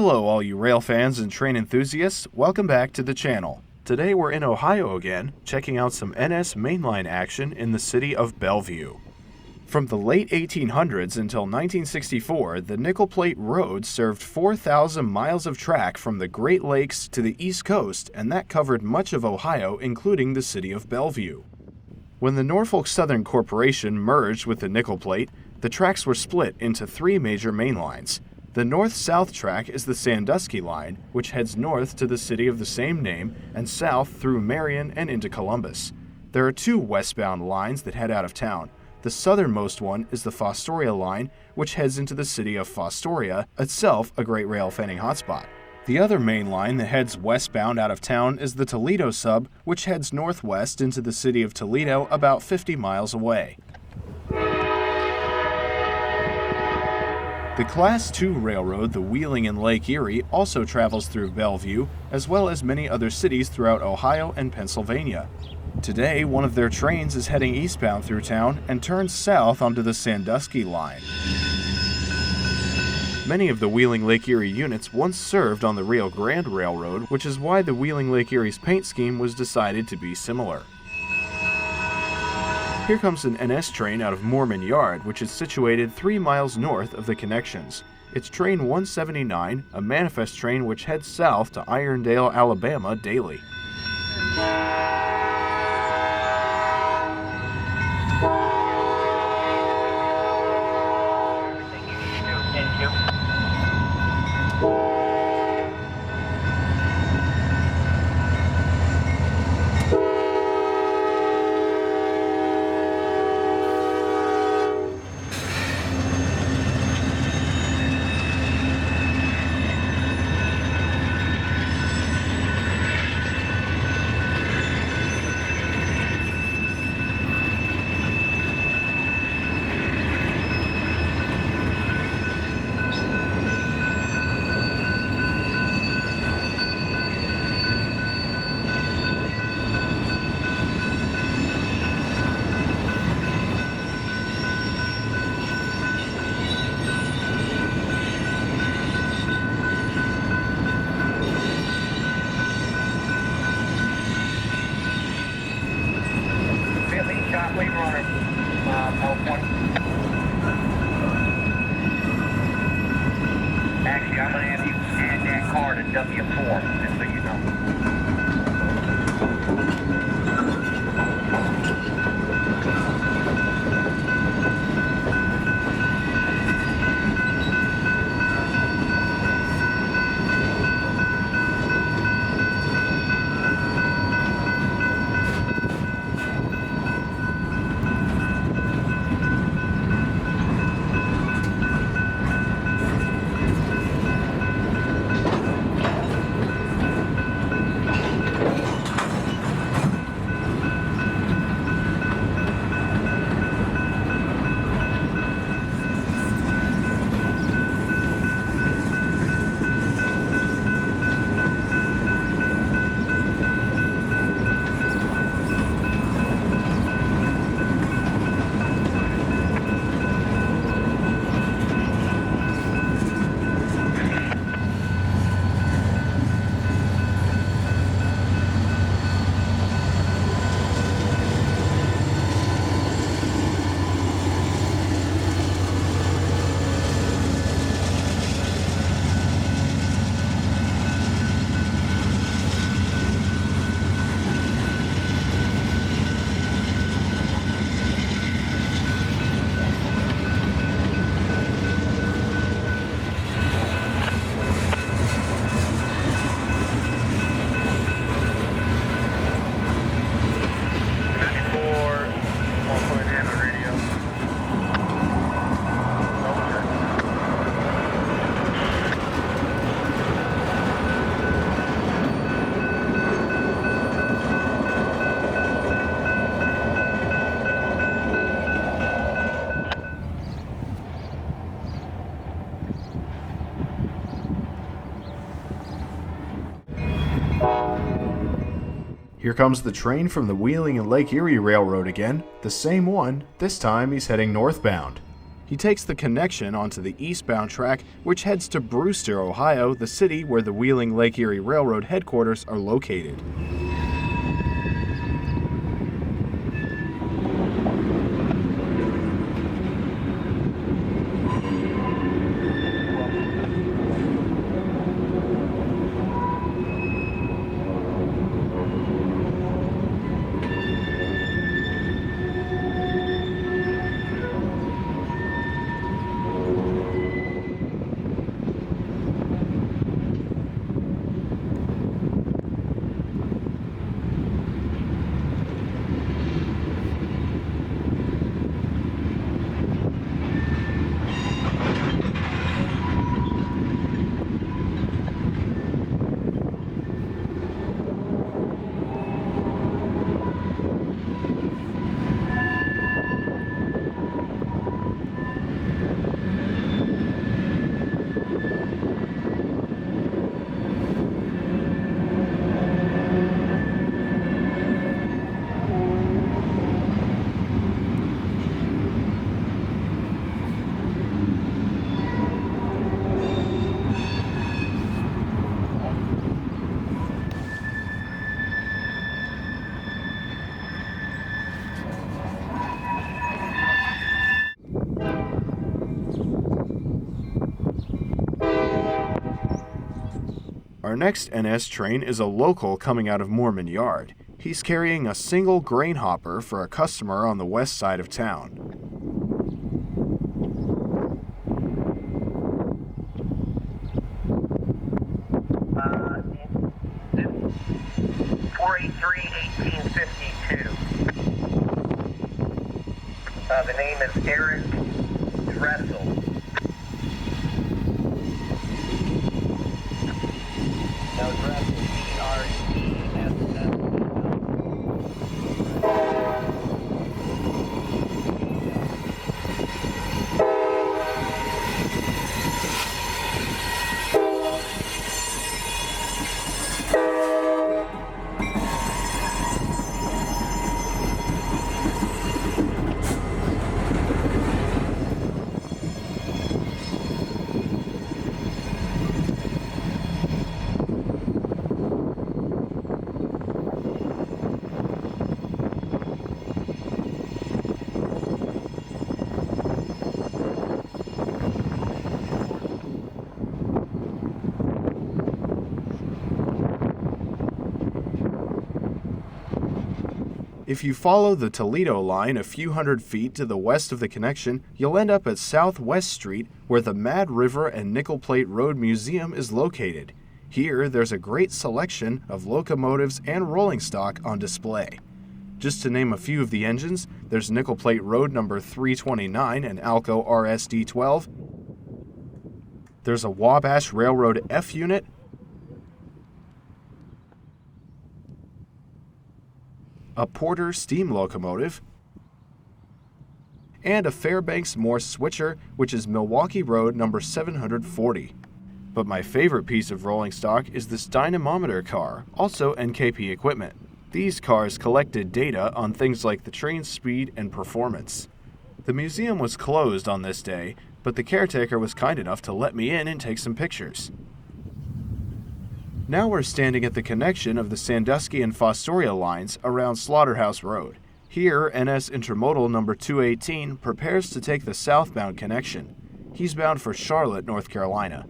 Hello all you rail fans and train enthusiasts, welcome back to the channel. Today we're in Ohio again, checking out some NS mainline action in the city of Bellevue. From the late 1800s until 1964, the Nickel Plate Road served 4,000 miles of track from the Great Lakes to the East Coast, and that covered much of Ohio, including the city of Bellevue. When the Norfolk Southern Corporation merged with the Nickel Plate, the tracks were split into three major main lines. The north-south track is the Sandusky line, which heads north to the city of the same name and south through Marion and into Columbus. There are two westbound lines that head out of town. The southernmost one is the Fostoria line, which heads into the city of Fostoria, itself a great rail fanning hotspot. The other main line that heads westbound out of town is the Toledo sub, which heads northwest into the city of Toledo about 50 miles away. The Class II railroad, the Wheeling and Lake Erie, also travels through Bellevue, as well as many other cities throughout Ohio and Pennsylvania. Today, one of their trains is heading eastbound through town and turns south onto the Sandusky line. Many of the Wheeling Lake Erie units once served on the Rio Grande Railroad, which is why the Wheeling Lake Erie's paint scheme was decided to be similar. Here comes an NS train out of Moorman Yard, which is situated 3 miles north of the connections. It's train 179, a manifest train which heads south to Irondale, Alabama daily. Actually, I'm going to have you add that car to W4, just so you know. Here comes the train from the Wheeling and Lake Erie Railroad again, the same one, this time he's heading northbound. He takes the connection onto the eastbound track, which heads to Brewster, Ohio, the city where the Wheeling Lake Erie Railroad headquarters are located. Our next NS train is a local coming out of Moorman Yard. He's carrying a single grain hopper for a customer on the west side of town. In 483-1852. The name is Eric Dressel. No, Dressel, D-R-E-S-S. If you follow the Toledo line a few hundred feet to the west of the connection, you'll end up at Southwest Street, where the Mad River and Nickel Plate Road Museum is located. Here, there's a great selection of locomotives and rolling stock on display. Just to name a few of the engines, there's Nickel Plate Road number 329 and Alco RSD-12. There's a Wabash Railroad F unit, a Porter steam locomotive, and a Fairbanks Morse switcher, which is Milwaukee Road number 740. But my favorite piece of rolling stock is this dynamometer car, also NKP equipment. These cars collected data on things like the train's speed and performance. The museum was closed on this day, but the caretaker was kind enough to let me in and take some pictures. Now we're standing at the connection of the Sandusky and Fostoria lines around Slaughterhouse Road. Here, NS Intermodal number 218 prepares to take the southbound connection. He's bound for Charlotte, North Carolina.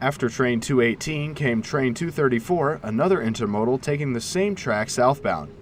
After train 218 came train 234, another intermodal taking the same track southbound.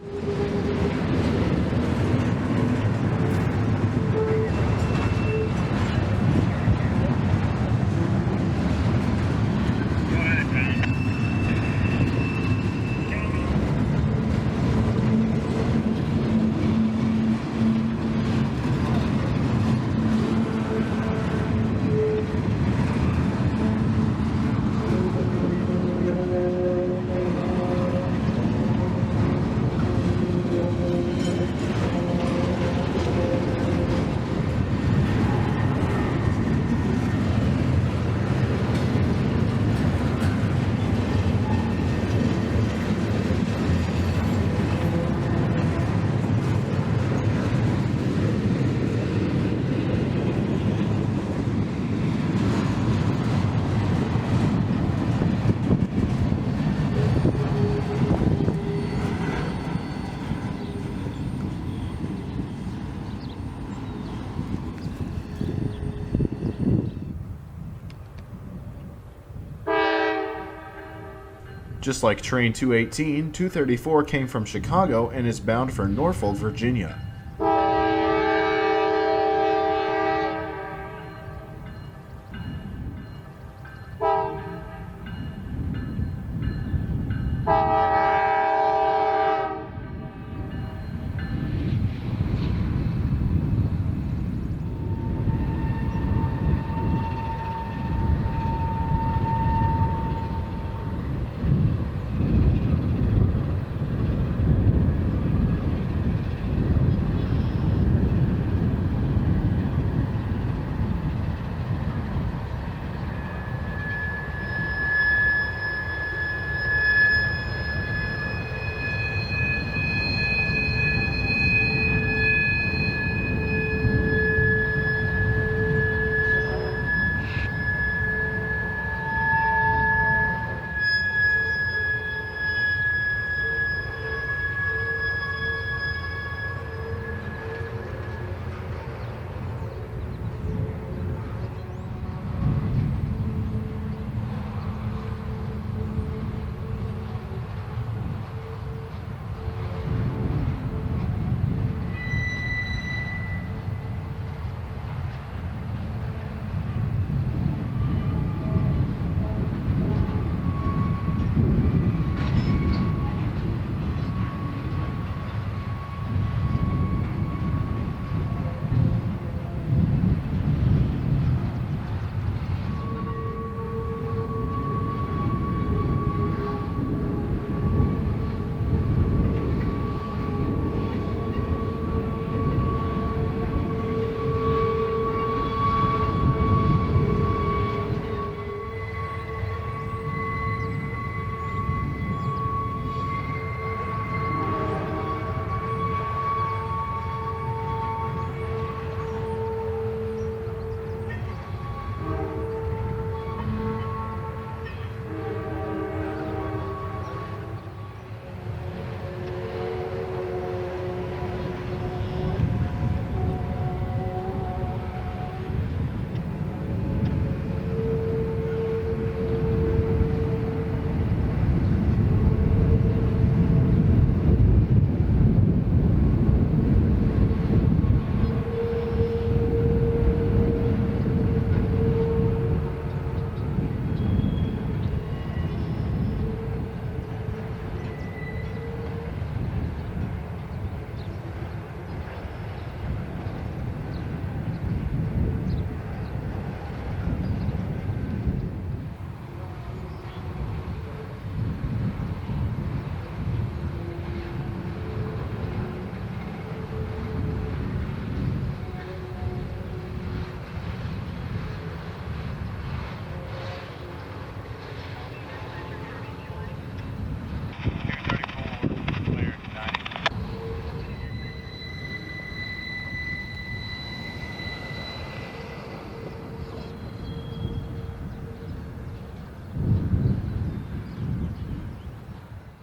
Just like train 218, 234 came from Chicago and is bound for Norfolk, Virginia.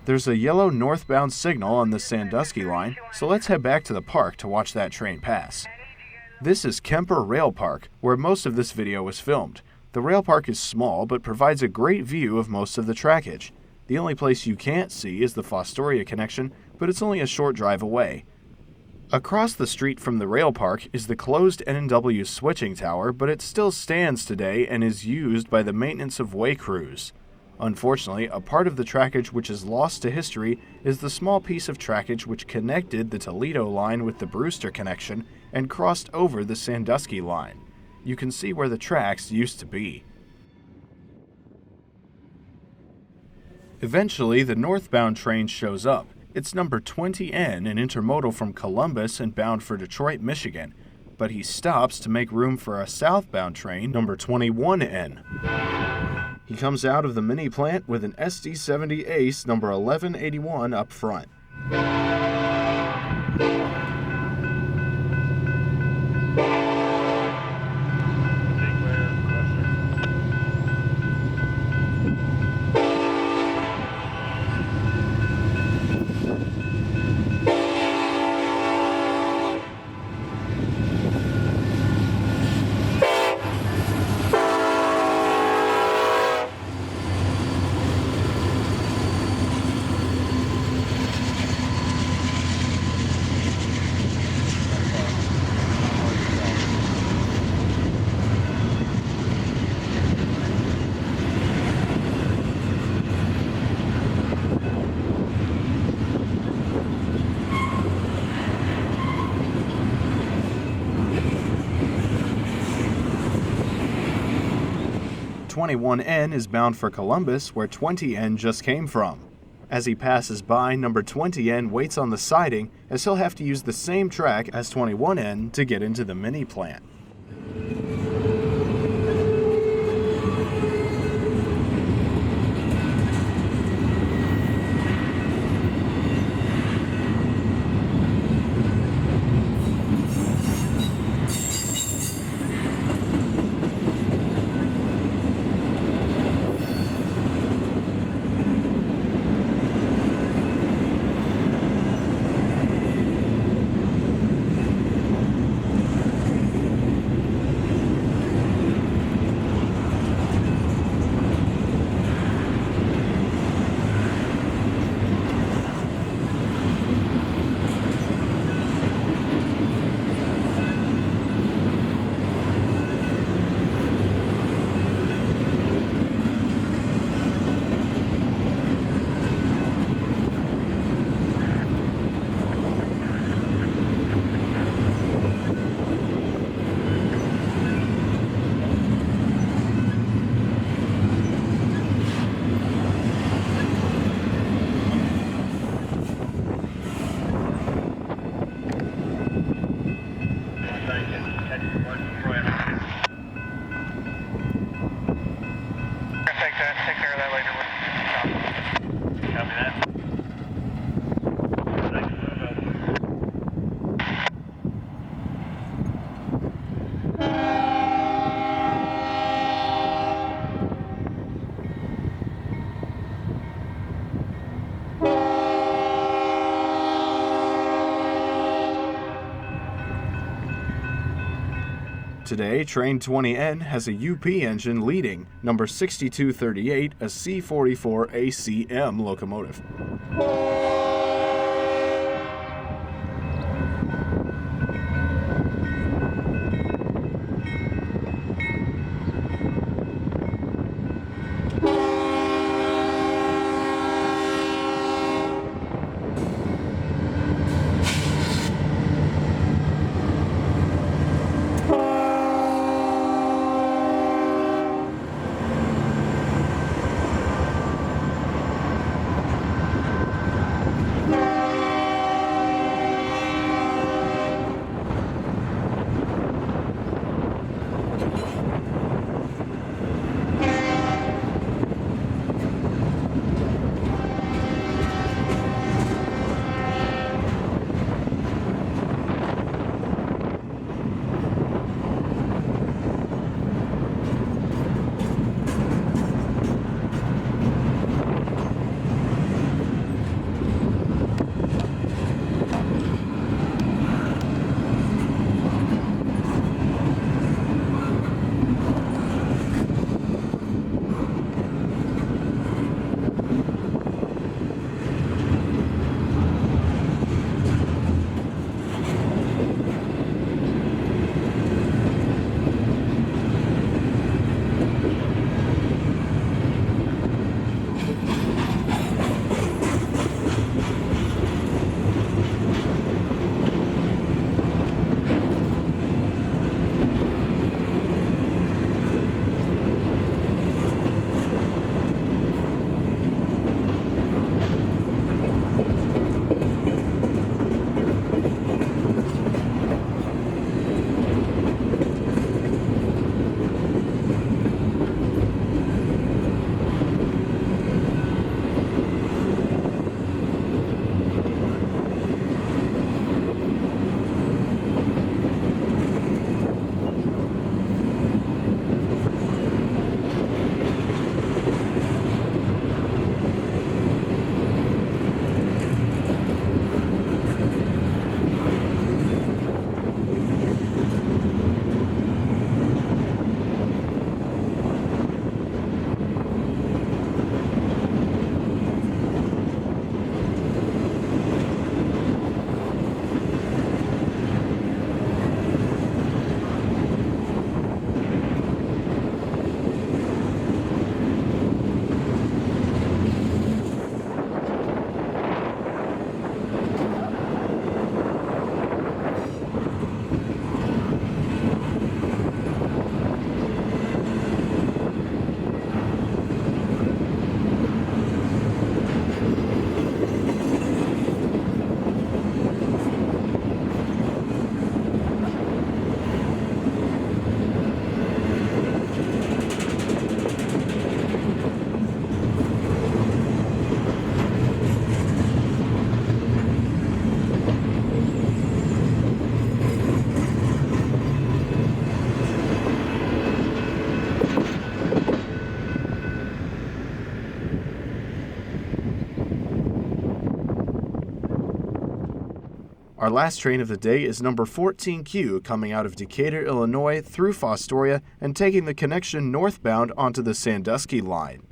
There's a yellow northbound signal on the Sandusky line, so let's head back to the park to watch that train pass. This is Kemper Rail Park, where most of this video was filmed. The rail park is small but provides a great view of most of the trackage. The only place you can't see is the Fostoria connection, but it's only a short drive away. Across the street from the rail park is the closed N&W switching tower, but it still stands today and is used by the maintenance of way crews. Unfortunately, a part of the trackage which is lost to history is the small piece of trackage which connected the Toledo line with the Brewster connection and crossed over the Sandusky line. You can see where the tracks used to be. Eventually, the northbound train shows up. It's number 20N and intermodal from Columbus and bound for Detroit, Michigan, but he stops to make room for a southbound train, number 21N. He comes out of the mini plant with an SD70 Ace number 1181 up front. "21N is bound for Columbus, where 20N just came from. As he passes by, number 20N waits on the siding, as he'll have to use the same track as 21N to get into the mini plant. Take care of that later. Copy that. Today, train 20N has a UP engine leading, number 6238, a C44 ACM locomotive. Our last train of the day is number 14Q coming out of Decatur, Illinois through Fostoria and taking the connection northbound onto the Sandusky line.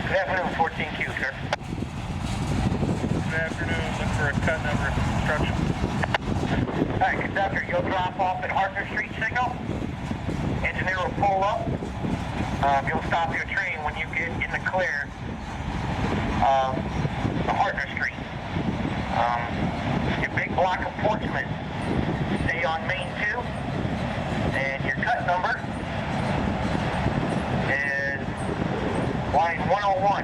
Good afternoon, 14Q, sir. Good afternoon. Look for a cut number construction. All right, conductor, you'll drop off at Hartner Street signal. Engineer will pull up. You'll stop your train when you get in the clear to Hartner Street. Your big block of Portsmouth, stay on Main 2, and your cut number is line 101,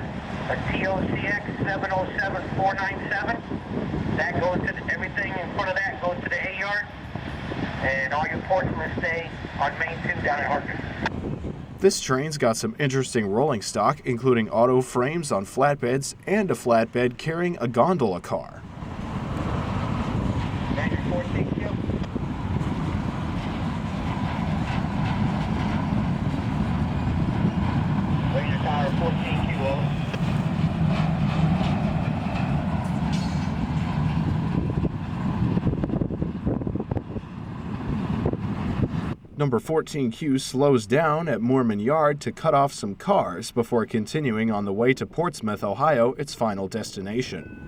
a TOCX 707497. That goes to everything in front of that goes to the A yard, and all your Portsmouth stay on Main 2 down at Hartner. This train's got some interesting rolling stock, including auto frames on flatbeds and a flatbed carrying a gondola car. That's your 14Q. Razor Tower 14Q, over. Number 14Q slows down at Moorman Yard to cut off some cars before continuing on the way to Portsmouth, Ohio, its final destination.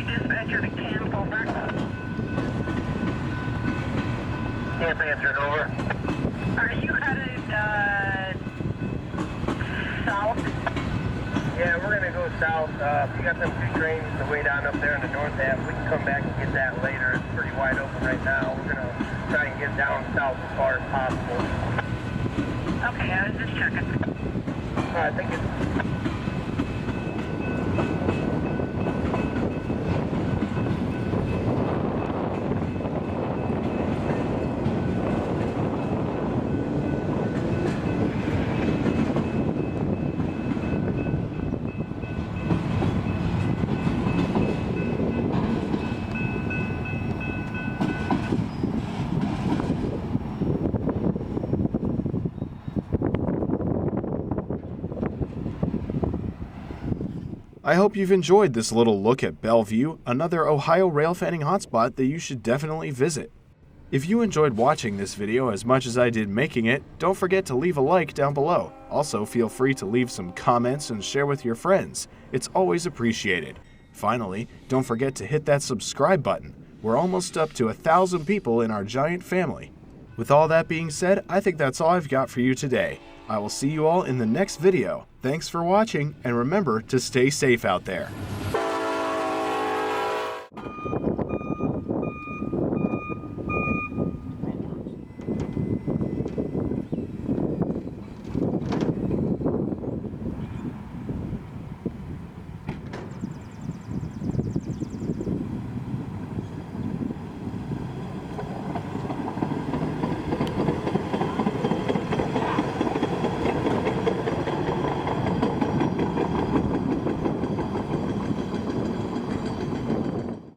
Dispatcher to Kemper, back. Camp answered, over. Are you headed south? Yeah, we're gonna go south. You got them 2 trains the way down up there on the north half. We can come back and get that later. It's pretty wide open right now. We're going to try and get down south as far as possible. Okay, I was just checking. I think it's... I hope you've enjoyed this little look at Bellevue, another Ohio rail fanning hotspot that you should definitely visit. If you enjoyed watching this video as much as I did making it, don't forget to leave a like down below. Also, feel free to leave some comments and share with your friends. It's always appreciated. Finally, don't forget to hit that subscribe button. We're almost up to 1,000 people in our giant family. With all that being said, I think that's all I've got for you today. I will see you all in the next video. Thanks for watching, and remember to stay safe out there.